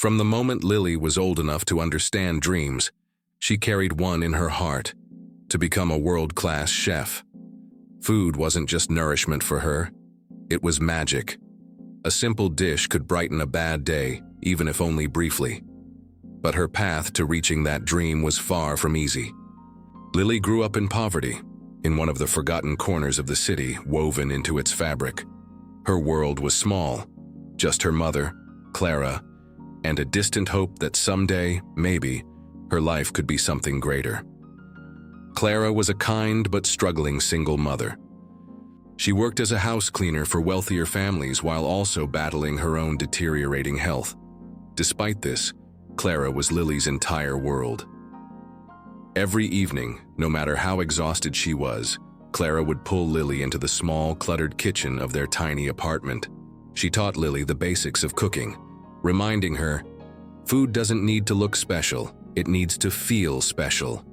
From the moment Lily was old enough to understand dreams, she carried one in her heart: to become a world-class chef. Food wasn't just nourishment for her, it was magic. A simple dish could brighten a bad day, even if only briefly. But her path to reaching that dream was far from easy. Lily grew up in poverty, in one of the forgotten corners of the city woven into its fabric. Her world was small, just her mother, Clara, and a distant hope that someday, maybe, her life could be something greater. Clara was a kind but struggling single mother. She worked as a house cleaner for wealthier families while also battling her own deteriorating health. Despite this, Clara was Lily's entire world. Every evening, no matter how exhausted she was, Clara would pull Lily into the small, cluttered kitchen of their tiny apartment. She taught Lily the basics of cooking, reminding her, food doesn't need to look special, it needs to feel special.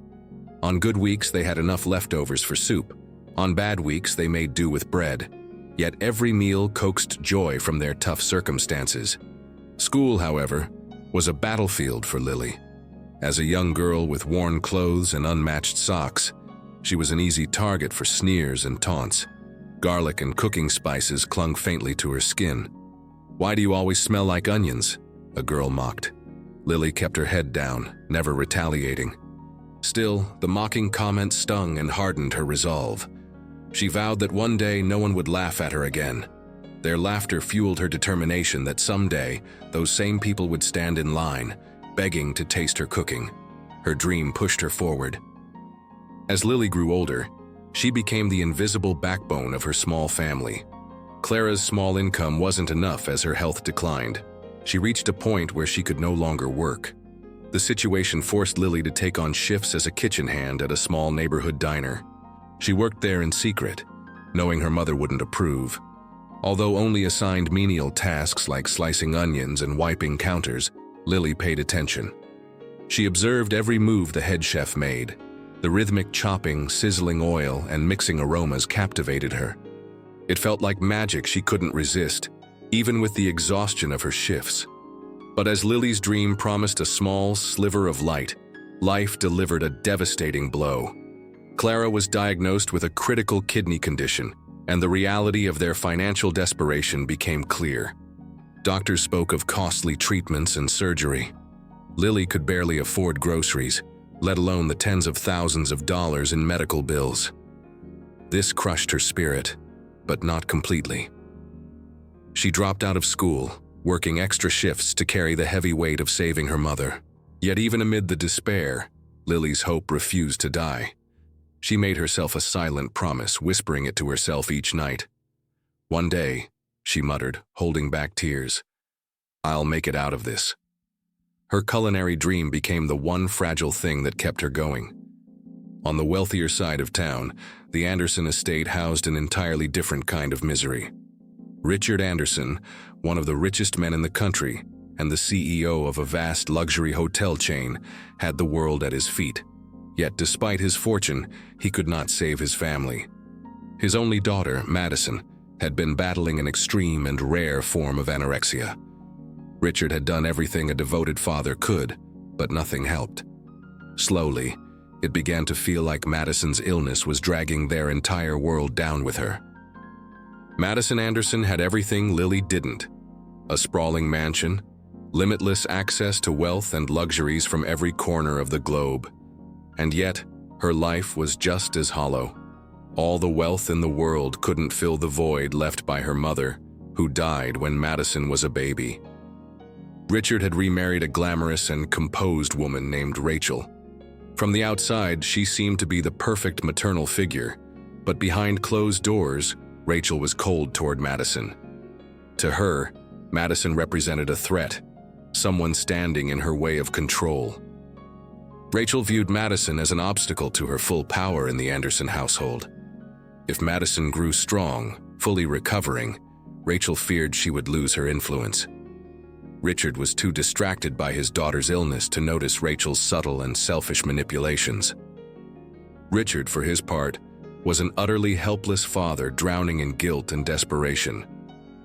On good weeks, they had enough leftovers for soup. On bad weeks, they made do with bread. Yet every meal coaxed joy from their tough circumstances. School, however, was a battlefield for Lily. As a young girl with worn clothes and unmatched socks, she was an easy target for sneers and taunts. Garlic and cooking spices clung faintly to her skin. "Why do you always smell like onions?" a girl mocked. Lily kept her head down, never retaliating. Still, the mocking comments stung and hardened her resolve. She vowed that one day no one would laugh at her again. Their laughter fueled her determination that someday those same people would stand in line, begging to taste her cooking. Her dream pushed her forward. As Lily grew older, she became the invisible backbone of her small family. Clara's small income wasn't enough as her health declined. She reached a point where she could no longer work. The situation forced Lily to take on shifts as a kitchen hand at a small neighborhood diner. She worked there in secret, knowing her mother wouldn't approve. Although only assigned menial tasks like slicing onions and wiping counters, Lily paid attention. She observed every move the head chef made. The rhythmic chopping, sizzling oil, and mixing aromas captivated her. It felt like magic she couldn't resist, even with the exhaustion of her shifts. But as Lily's dream promised a small sliver of light, life delivered a devastating blow. Clara was diagnosed with a critical kidney condition, and the reality of their financial desperation became clear. Doctors spoke of costly treatments and surgery. Lily could barely afford groceries, let alone the tens of thousands of dollars in medical bills. This crushed her spirit, but not completely. She dropped out of school, working extra shifts to carry the heavy weight of saving her mother. Yet even amid the despair, Lily's hope refused to die. She made herself a silent promise, whispering it to herself each night. "One day," she muttered, holding back tears, "I'll make it out of this." Her culinary dream became the one fragile thing that kept her going. On the wealthier side of town, the Anderson estate housed an entirely different kind of misery. Richard Anderson, one of the richest men in the country and the CEO of a vast luxury hotel chain, had the world at his feet. Yet despite his fortune, he could not save his family. His only daughter, Madison, had been battling an extreme and rare form of anorexia. Richard had done everything a devoted father could, but nothing helped. Slowly, it began to feel like Madison's illness was dragging their entire world down with her. Madison Anderson had everything Lily didn't: a sprawling mansion, limitless access to wealth and luxuries from every corner of the globe. And yet, her life was just as hollow. All the wealth in the world couldn't fill the void left by her mother, who died when Madison was a baby. Richard had remarried a glamorous and composed woman named Rachel. From the outside, she seemed to be the perfect maternal figure, but behind closed doors, Rachel was cold toward Madison. To her, Madison represented a threat, someone standing in her way of control. Rachel viewed Madison as an obstacle to her full power in the Anderson household. If Madison grew strong, fully recovering, Rachel feared she would lose her influence. Richard was too distracted by his daughter's illness to notice Rachel's subtle and selfish manipulations. Richard, for his part, was an utterly helpless father drowning in guilt and desperation.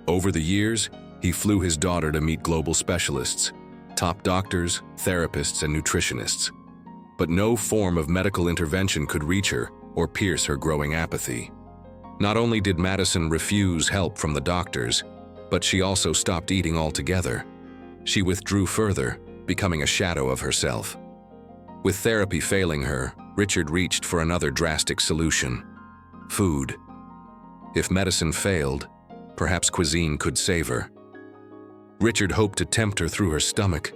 Over the years, he flew his daughter to meet global specialists, top doctors, therapists, and nutritionists. But no form of medical intervention could reach her or pierce her growing apathy. Not only did Madison refuse help from the doctors, but she also stopped eating altogether. She withdrew further, becoming a shadow of herself. With therapy failing her, Richard reached for another drastic solution: food. If medicine failed, perhaps cuisine could save her. Richard hoped to tempt her through her stomach.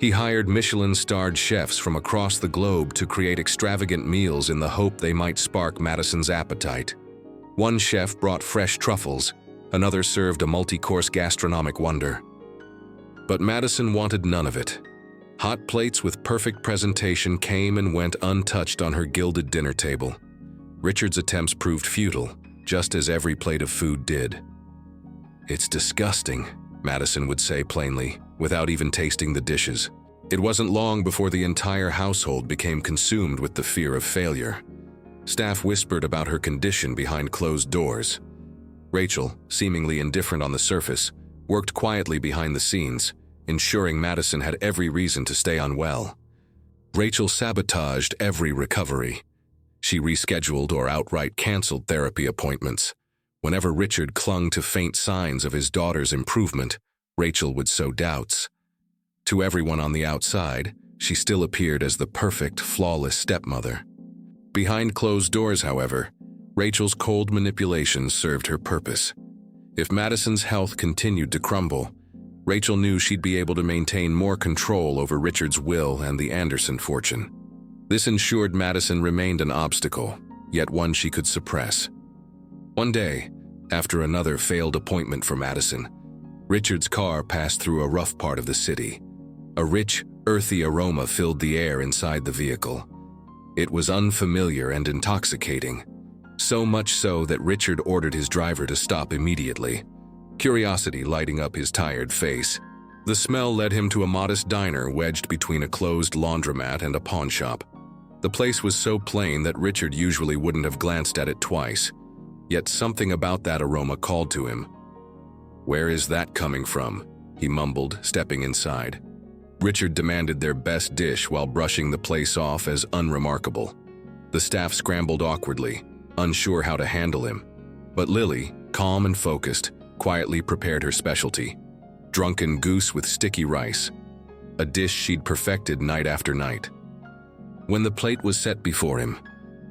He hired Michelin-starred chefs from across the globe to create extravagant meals in the hope they might spark Madison's appetite. One chef brought fresh truffles, another served a multi-course gastronomic wonder. But Madison wanted none of it. Hot plates with perfect presentation came and went untouched on her gilded dinner table. Richard's attempts proved futile, just as every plate of food did. "It's disgusting," Madison would say plainly, without even tasting the dishes. It wasn't long before the entire household became consumed with the fear of failure. Staff whispered about her condition behind closed doors. Rachel, seemingly indifferent on the surface, worked quietly behind the scenes, ensuring Madison had every reason to stay unwell. Rachel sabotaged every recovery. She rescheduled or outright canceled therapy appointments. Whenever Richard clung to faint signs of his daughter's improvement, Rachel would sow doubts. To everyone on the outside, she still appeared as the perfect, flawless stepmother. Behind closed doors, however, Rachel's cold manipulations served her purpose. If Madison's health continued to crumble, Rachel knew she'd be able to maintain more control over Richard's will and the Anderson fortune. This ensured Madison remained an obstacle, yet one she could suppress. One day, after another failed appointment for Madison, Richard's car passed through a rough part of the city. A rich, earthy aroma filled the air inside the vehicle. It was unfamiliar and intoxicating, so much so that Richard ordered his driver to stop immediately, curiosity lighting up his tired face. The smell led him to a modest diner wedged between a closed laundromat and a pawn shop. The place was so plain that Richard usually wouldn't have glanced at it twice, yet something about that aroma called to him. "Where is that coming from?" he mumbled, stepping inside. Richard demanded their best dish while brushing the place off as unremarkable. The staff scrambled awkwardly, unsure how to handle him. But Lily, calm and focused, quietly prepared her specialty: drunken goose with sticky rice, a dish she'd perfected night after night. When the plate was set before him,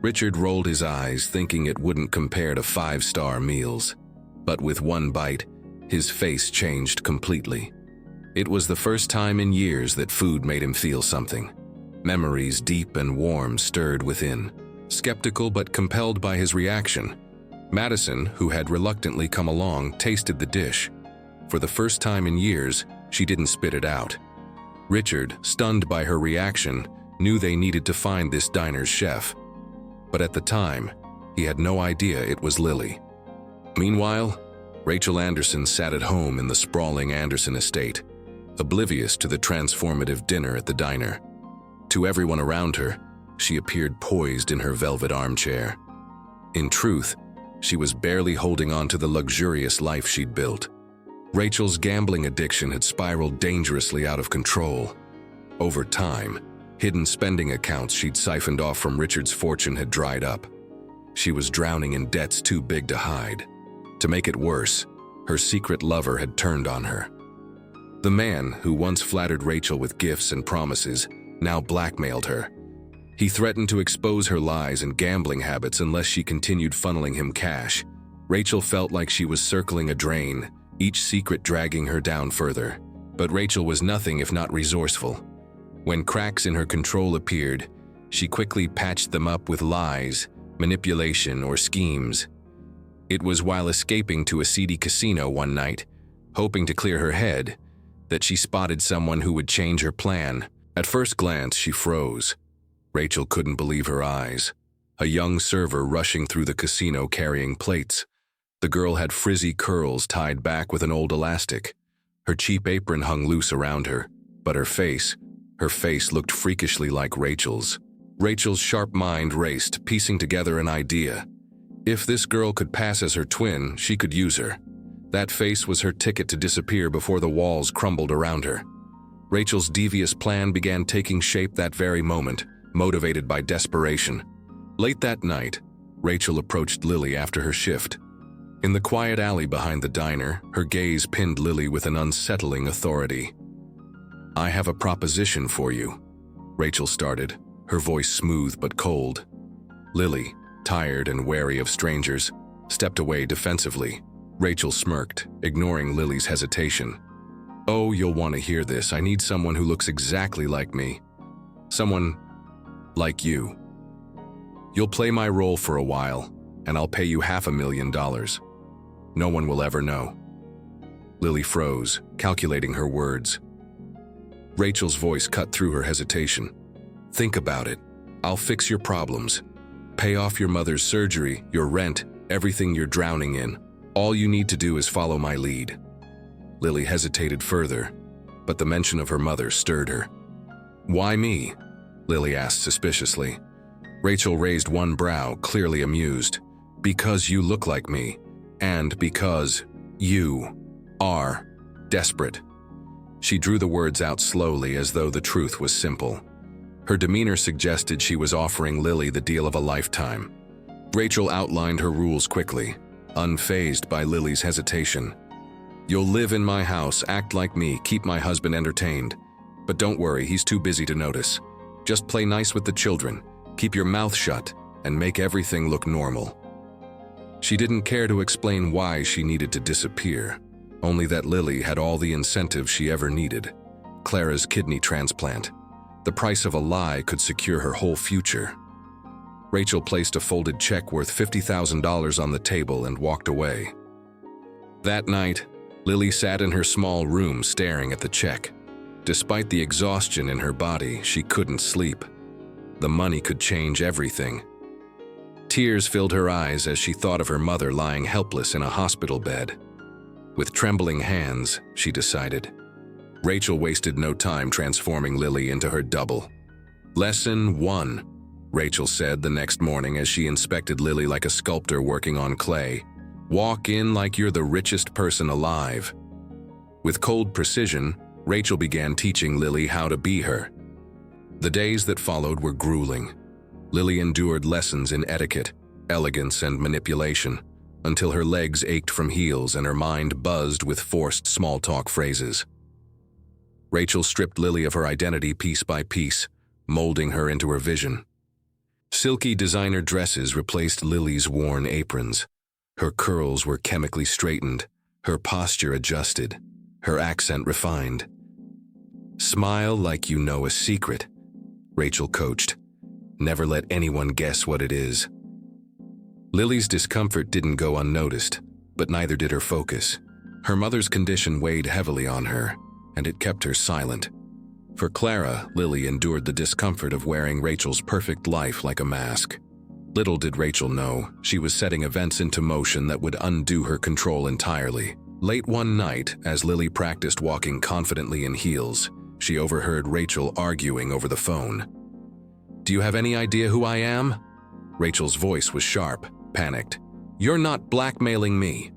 Richard rolled his eyes, thinking it wouldn't compare to five-star meals. But with one bite, his face changed completely. It was the first time in years that food made him feel something. Memories deep and warm stirred within. Skeptical but compelled by his reaction, Madison, who had reluctantly come along, tasted the dish. For the first time in years, she didn't spit it out. Richard, stunned by her reaction, knew they needed to find this diner's chef. But at the time, he had no idea it was Lily. Meanwhile, Rachel Anderson sat at home in the sprawling Anderson estate, oblivious to the transformative dinner at the diner. To everyone around her, she appeared poised in her velvet armchair. In truth, she was barely holding on to the luxurious life she'd built. Rachel's gambling addiction had spiraled dangerously out of control. Over time, hidden spending accounts she'd siphoned off from Richard's fortune had dried up. She was drowning in debts too big to hide. To make it worse, her secret lover had turned on her. The man who once flattered Rachel with gifts and promises now blackmailed her. He threatened to expose her lies and gambling habits unless she continued funneling him cash. Rachel felt like she was circling a drain, each secret dragging her down further. But Rachel was nothing if not resourceful. When cracks in her control appeared, she quickly patched them up with lies, manipulation, or schemes. It was while escaping to a seedy casino one night, hoping to clear her head, that she spotted someone who would change her plan. At first glance, she froze. Rachel couldn't believe her eyes. A young server rushing through the casino carrying plates. The girl had frizzy curls tied back with an old elastic. Her cheap apron hung loose around her, but her face looked freakishly like Rachel's. Rachel's sharp mind raced, piecing together an idea. If this girl could pass as her twin, she could use her. That face was her ticket to disappear before the walls crumbled around her. Rachel's devious plan began taking shape that very moment, motivated by desperation. Late that night, Rachel approached Lily after her shift. In the quiet alley behind the diner, her gaze pinned Lily with an unsettling authority. "I have a proposition for you," Rachel started, her voice smooth but cold. Lily, tired and wary of strangers, stepped away defensively. Rachel smirked, ignoring Lily's hesitation. "Oh, you'll want to hear this. I need someone who looks exactly like me. Someone like you. You'll play my role for a while, and I'll pay you $500,000. No one will ever know." Lily froze, calculating her words. Rachel's voice cut through her hesitation. "Think about it. I'll fix your problems. Pay off your mother's surgery, your rent, everything you're drowning in. All you need to do is follow my lead." Lily hesitated further, but the mention of her mother stirred her. "Why me?" Lily asked suspiciously. Rachel raised one brow, clearly amused. "Because you look like me, and because you are desperate." She drew the words out slowly as though the truth was simple. Her demeanor suggested she was offering Lily the deal of a lifetime. Rachel outlined her rules quickly, unfazed by Lily's hesitation. "You'll live in my house, act like me, keep my husband entertained. But don't worry, he's too busy to notice. Just play nice with the children, keep your mouth shut, and make everything look normal." She didn't care to explain why she needed to disappear, only that Lily had all the incentive she ever needed. Clara's kidney transplant. The price of a lie could secure her whole future. Rachel placed a folded check worth $50,000 on the table and walked away. That night, Lily sat in her small room staring at the check. Despite the exhaustion in her body, she couldn't sleep. The money could change everything. Tears filled her eyes as she thought of her mother lying helpless in a hospital bed. With trembling hands, she decided. Rachel wasted no time transforming Lily into her double. "Lesson 1, Rachel said the next morning as she inspected Lily like a sculptor working on clay. "Walk in like you're the richest person alive." With cold precision, Rachel began teaching Lily how to be her. The days that followed were grueling. Lily endured lessons in etiquette, elegance, and manipulation, until her legs ached from heels and her mind buzzed with forced small-talk phrases. Rachel stripped Lily of her identity piece by piece, molding her into her vision. Silky designer dresses replaced Lily's worn aprons. Her curls were chemically straightened, her posture adjusted, her accent refined. "Smile like you know a secret," Rachel coached. "Never let anyone guess what it is." Lily's discomfort didn't go unnoticed, but neither did her focus. Her mother's condition weighed heavily on her, and it kept her silent. For Clara, Lily endured the discomfort of wearing Rachel's perfect life like a mask. Little did Rachel know, she was setting events into motion that would undo her control entirely. Late one night, as Lily practiced walking confidently in heels, she overheard Rachel arguing over the phone. "Do you have any idea who I am?" Rachel's voice was sharp, panicked. "You're not blackmailing me."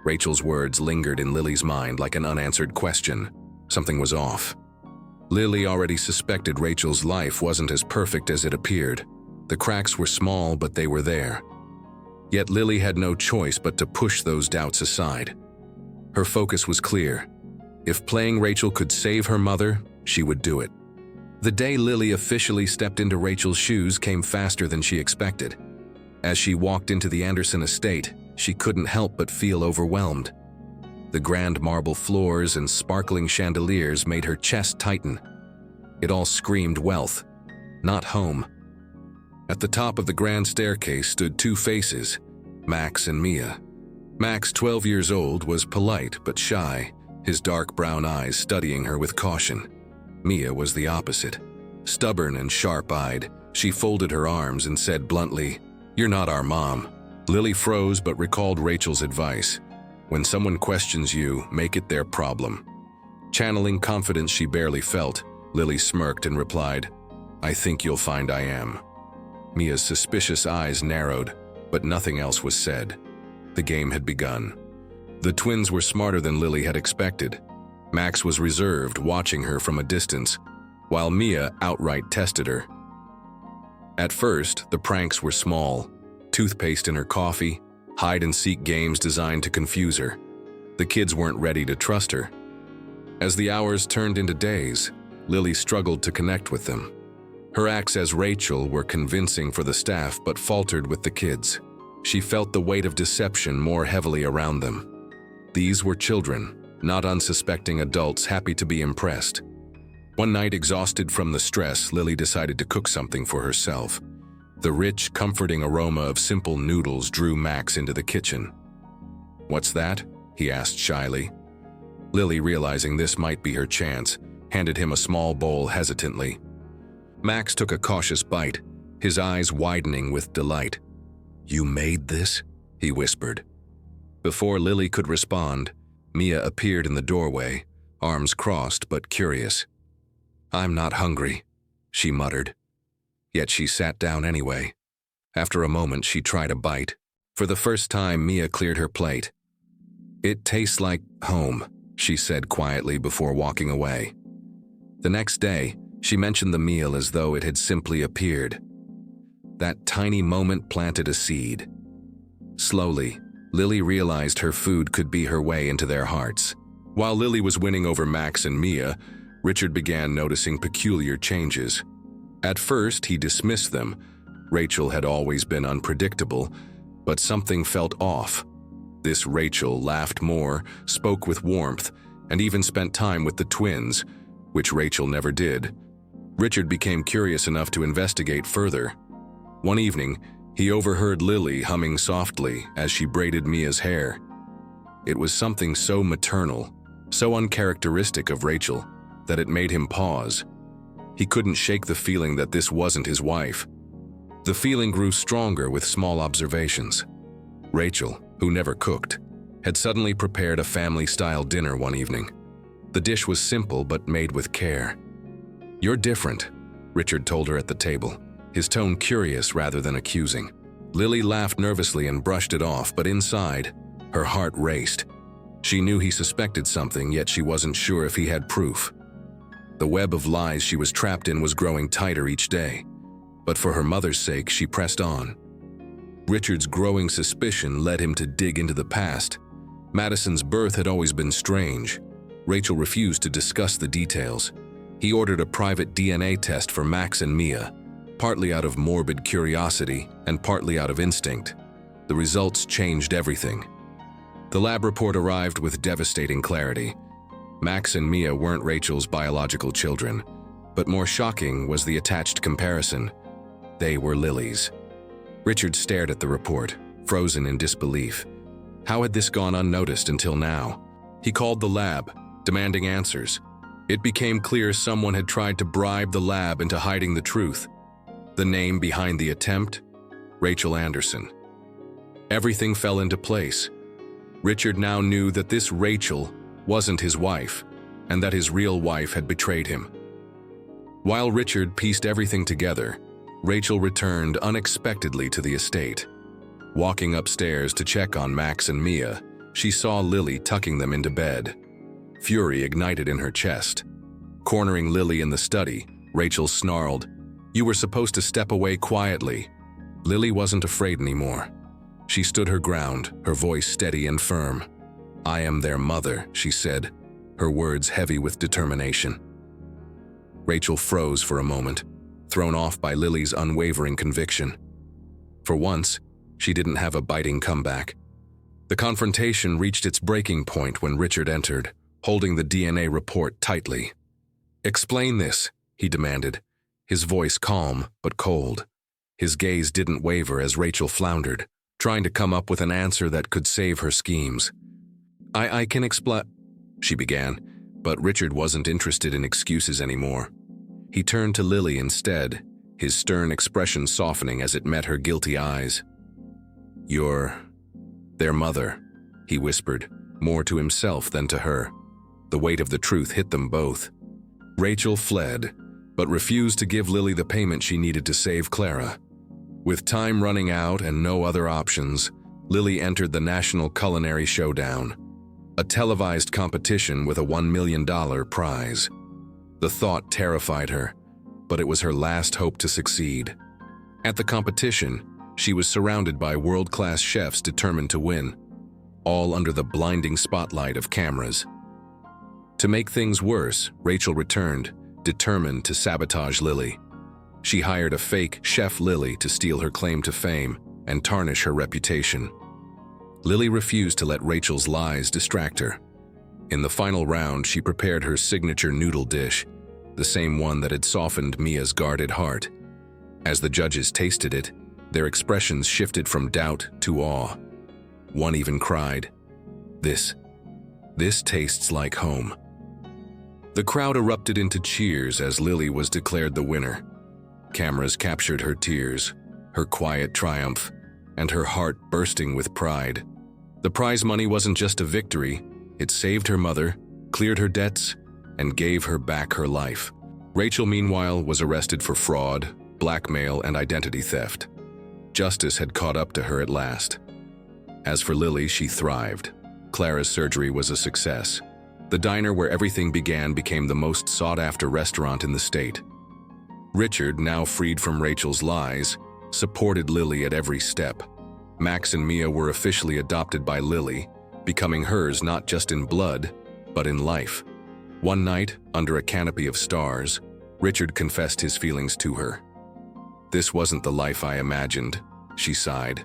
Rachel's words lingered in Lily's mind like an unanswered question. Something was off. Lily already suspected Rachel's life wasn't as perfect as it appeared. The cracks were small, but they were there. Yet Lily had no choice but to push those doubts aside. Her focus was clear. If playing Rachel could save her mother, she would do it. The day Lily officially stepped into Rachel's shoes came faster than she expected. As she walked into the Anderson estate, she couldn't help but feel overwhelmed. The grand marble floors and sparkling chandeliers made her chest tighten. It all screamed wealth, not home. At the top of the grand staircase stood two faces, Max and Mia. Max, 12 years old, was polite but shy, his dark brown eyes studying her with caution. Mia was the opposite. Stubborn and sharp-eyed, she folded her arms and said bluntly, "You're not our mom." Lily froze but recalled Rachel's advice. When someone questions you, make it their problem. Channeling confidence she barely felt, Lily smirked and replied, "I think you'll find I am." Mia's suspicious eyes narrowed, but nothing else was said. The game had begun. The twins were smarter than Lily had expected. Max was reserved, watching her from a distance, while Mia outright tested her. At first, the pranks were small: toothpaste in her coffee, hide-and-seek games designed to confuse her. The kids weren't ready to trust her. As the hours turned into days, Lily struggled to connect with them. Her acts as Rachel were convincing for the staff but faltered with the kids. She felt the weight of deception more heavily around them. These were children, not unsuspecting adults happy to be impressed. One night, exhausted from the stress, Lily decided to cook something for herself. The rich, comforting aroma of simple noodles drew Max into the kitchen. "What's that?" he asked shyly. Lily, realizing this might be her chance, handed him a small bowl hesitantly. Max took a cautious bite, his eyes widening with delight. "You made this?" he whispered. Before Lily could respond, Mia appeared in the doorway, arms crossed but curious. "I'm not hungry," she muttered. Yet she sat down anyway. After a moment, she tried a bite. For the first time, Mia cleared her plate. "It tastes like home," she said quietly before walking away. The next day, she mentioned the meal as though it had simply appeared. That tiny moment planted a seed. Slowly, Lily realized her food could be her way into their hearts. While Lily was winning over Max and Mia, Richard began noticing peculiar changes. At first, he dismissed them. Rachel had always been unpredictable, but something felt off. This Rachel laughed more, spoke with warmth, and even spent time with the twins, which Rachel never did. Richard became curious enough to investigate further. One evening, he overheard Lily humming softly as she braided Mia's hair. It was something so maternal, so uncharacteristic of Rachel, that it made him pause. He couldn't shake the feeling that this wasn't his wife. The feeling grew stronger with small observations. Rachel, who never cooked, had suddenly prepared a family-style dinner one evening. The dish was simple but made with care. "You're different," Richard told her at the table, his tone curious rather than accusing. Lily laughed nervously and brushed it off, but inside, her heart raced. She knew he suspected something, yet she wasn't sure if he had proof. The web of lies she was trapped in was growing tighter each day, but for her mother's sake, she pressed on. Richard's growing suspicion led him to dig into the past. Madison's birth had always been strange. Rachel refused to discuss the details. He ordered a private DNA test for Max and Mia, partly out of morbid curiosity and partly out of instinct. The results changed everything. The lab report arrived with devastating clarity. Max and Mia weren't Rachel's biological children, but more shocking was the attached comparison. They were Lily's. Richard stared at the report, frozen in disbelief. How had this gone unnoticed until now? He called the lab, demanding answers. It became clear someone had tried to bribe the lab into hiding the truth. The name behind the attempt? Rachel Anderson. Everything fell into place. Richard now knew that this Rachel wasn't his wife, and that his real wife had betrayed him. While Richard pieced everything together, Rachel returned unexpectedly to the estate. Walking upstairs to check on Max and Mia, she saw Lily tucking them into bed. Fury ignited in her chest. Cornering Lily in the study, Rachel snarled, "You were supposed to step away quietly." Lily wasn't afraid anymore. She stood her ground, her voice steady and firm. "I am their mother," she said, her words heavy with determination. Rachel froze for a moment, thrown off by Lily's unwavering conviction. For once, she didn't have a biting comeback. The confrontation reached its breaking point when Richard entered, holding the DNA report tightly. "Explain this," he demanded, his voice calm but cold. His gaze didn't waver as Rachel floundered, trying to come up with an answer that could save her schemes. I can explain," she began, but Richard wasn't interested in excuses anymore. He turned to Lily instead, his stern expression softening as it met her guilty eyes. "You're their mother," he whispered, more to himself than to her. The weight of the truth hit them both. Rachel fled, but refused to give Lily the payment she needed to save Clara. With time running out and no other options, Lily entered the National Culinary Showdown. A televised competition with a $1 million prize. The thought terrified her, but it was her last hope to succeed. At the competition, she was surrounded by world-class chefs determined to win, all under the blinding spotlight of cameras. To make things worse, Rachel returned, determined to sabotage Lily. She hired a fake Chef Lily to steal her claim to fame and tarnish her reputation. Lily refused to let Rachel's lies distract her. In the final round, she prepared her signature noodle dish, the same one that had softened Mia's guarded heart. As the judges tasted it, their expressions shifted from doubt to awe. One even cried, This tastes like home." The crowd erupted into cheers as Lily was declared the winner. Cameras captured her tears, her quiet triumph, and her heart bursting with pride. The prize money wasn't just a victory, it saved her mother, cleared her debts, and gave her back her life. Rachel, meanwhile, was arrested for fraud, blackmail, and identity theft. Justice had caught up to her at last. As for Lily, she thrived. Clara's surgery was a success. The diner where everything began became the most sought-after restaurant in the state. Richard, now freed from Rachel's lies, supported Lily at every step. Max and Mia were officially adopted by Lily, becoming hers not just in blood, but in life. One night, under a canopy of stars, Richard confessed his feelings to her. "This wasn't the life I imagined," she sighed.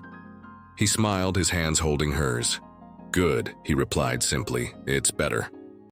He smiled, his hands holding hers. "Good," he replied simply. "It's better."